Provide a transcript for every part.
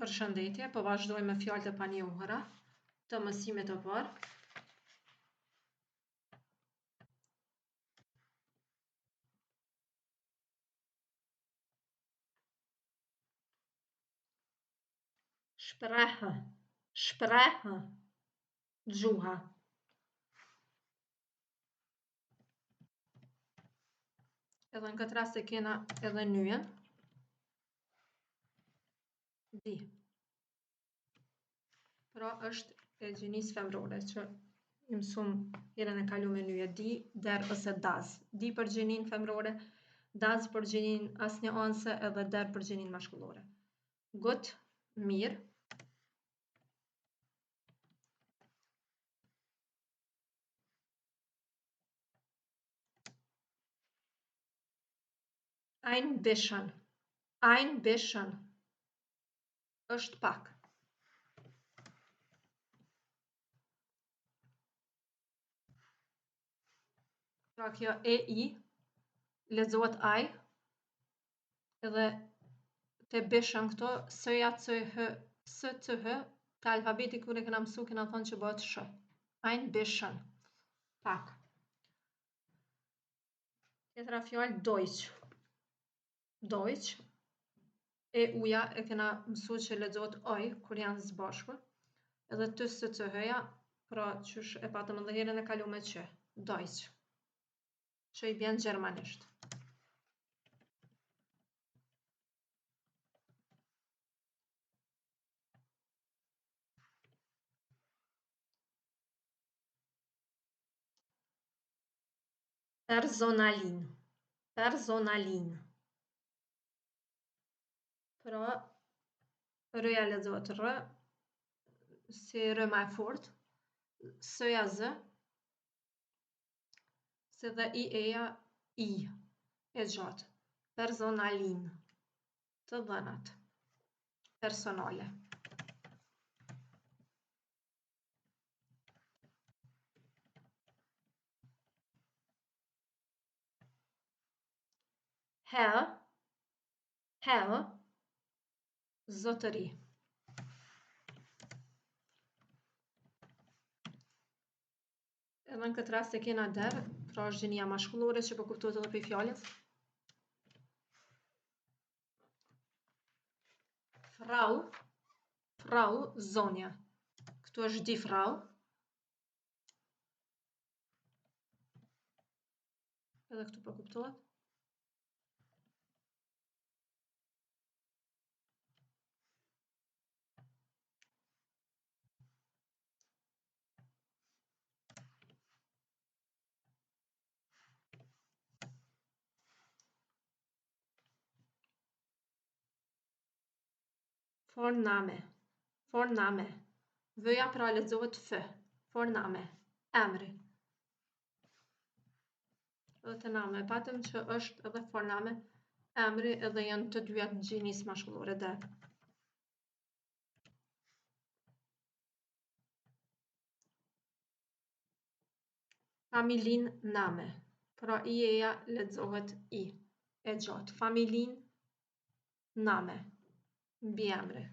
Përshëndetje, po vazhdojmë me fjalët e panjohura të mësimit të parë. Shprehë, shprehë, gjuha. Edhe në këtë rast e kena edhe nyen. Di. Pra është e gjinisë femrore që i mësum herën e kaluar me nyje. Di, der ose daz. Di për gjinin femrore, daz për gjinin asnjë anse edhe der për gjinin mashkullore. Gut, mirë. Ein bisschen, është pak. Pra kjo i lexohet aj, edhe te bisschen këto s-ja, c-h, s-c-h, te alfabeti kur e kena mësu kena thonë që bëhet sh. Ein bisschen, pak. Tjetra fjalë Deutsch. Deutsch. E uja e kena mësu që lexohet oj kur janë zbashkur. Edhe të s-c-h-ja, pra qysh e patëm edhe herën e kaluar me q. Deutsch. Që i bjen gjermanisht. Personalin. Personalin. Pra, r-ja lexohet r, si r më e fortë, s-ja z, si dhe i-ja i, e gjatë. Personalin. Të dhënat. Personale. Herr, zotëri. Edhe në këtë rast e kena der, pra është gjinia mashkullore që po kuptohet edhe për fjalës. Frau, zonja. Këtu është di frau. Edhe këtu po kuptohet. Forname. V-ja pra lexohet f. Forname. Emri. Edhe të name patëm që është edhe forname emri edhe janë të dyja të gjinisë mashkullore der. Familin name. Pra i-ja lexohet i. E gjatë. Familin name. Mbiemri.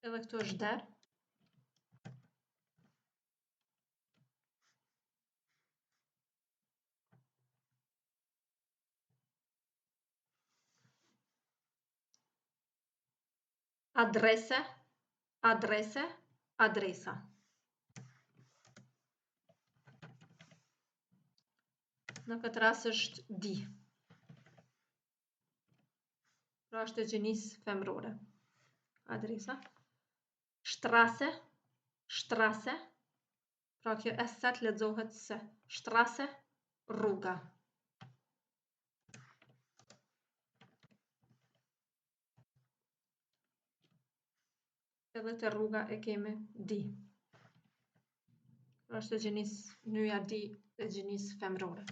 Edhe këtu është der. Adrese, adresa. Në këtë rast është di. Pra është e gjinisë femrore. Adresa. Strasse. Pra kjo s-at lexohet s. Strasse, rruga. Edhe te rruga e kemi di. Pra është e gjinisë, nyja di e gjinisë femrore.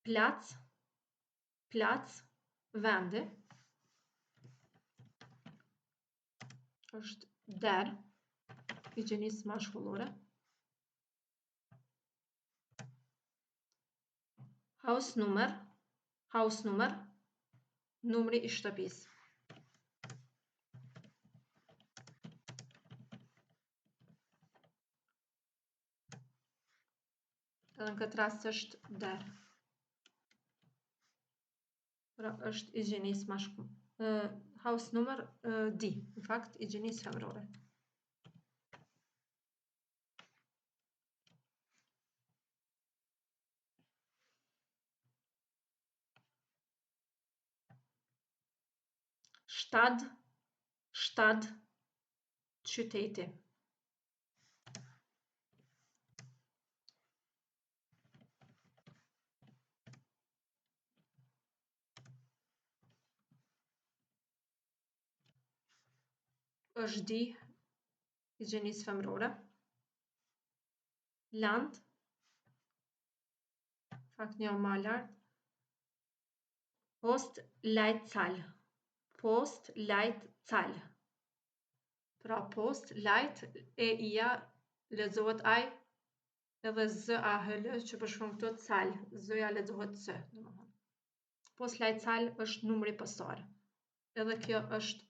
Plac, vendi. Është der i gjinisë mashkullore. Hausnumër, numri i shtëpisë. Edhe në këtë rast është der. Pra është i gjinisë maskull. Hausnumër di, në fakt i gjinisë femërore. Shtad, qyteti. Është di, i gjinisë femërore. Land, fakt një më lart. Postleitzahl. Pra post, lajt, e ija, lexohet aj, edhe z a hl që përshkruan këto cal, z-ja lexohet c, domethënë. Postleitzahl është numri postar. Edhe kjo është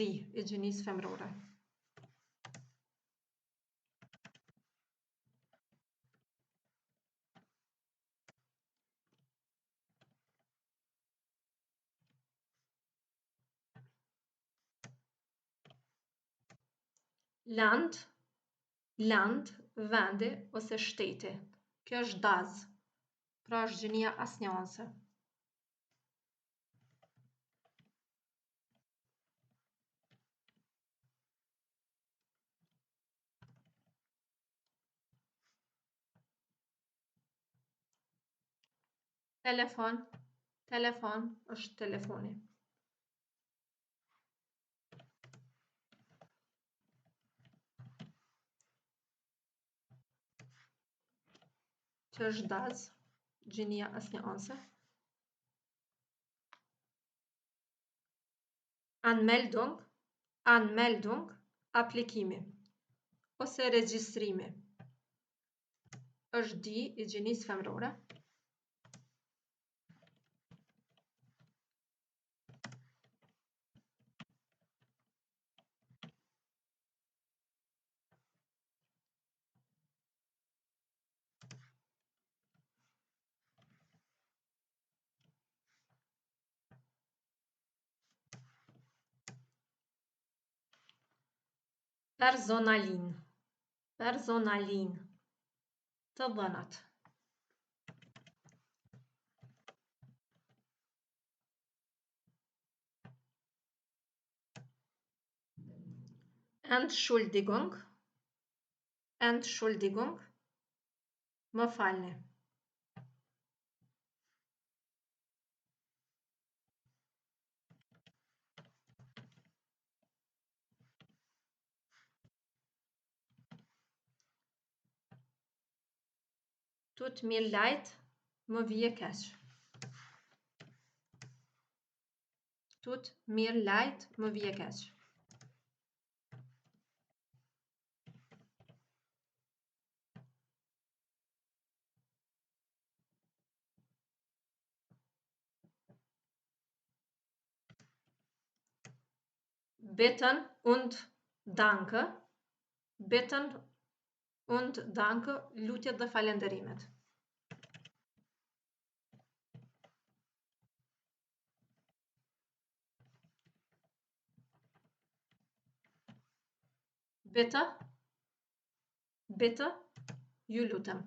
di, i gjinisë femërore. Land, vendi ose shteti. Kjo është daz, pra është gjinia asnjanse. Telefon është telefoni. Që është daz, gjinia asnjanse. Anmeldung, aplikimi ose regjistrimi. Është di, i gjinisë femërore. Personalin, të dhënat. Entschuldigung, më falni. Tut mir leid, më vije keq. Tut mir leid, më vije keq. Bitten und danke, lutjet dhe falenderimet. Bitte, ju lutem.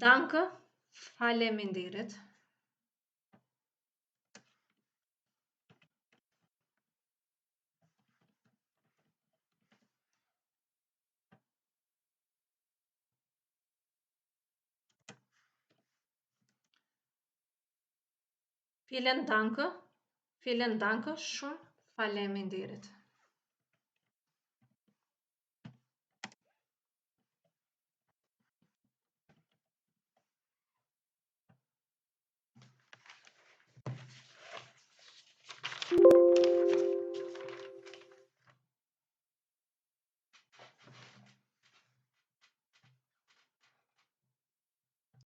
Danke, faleminderit. Vielen Dank, shumë faleminderit.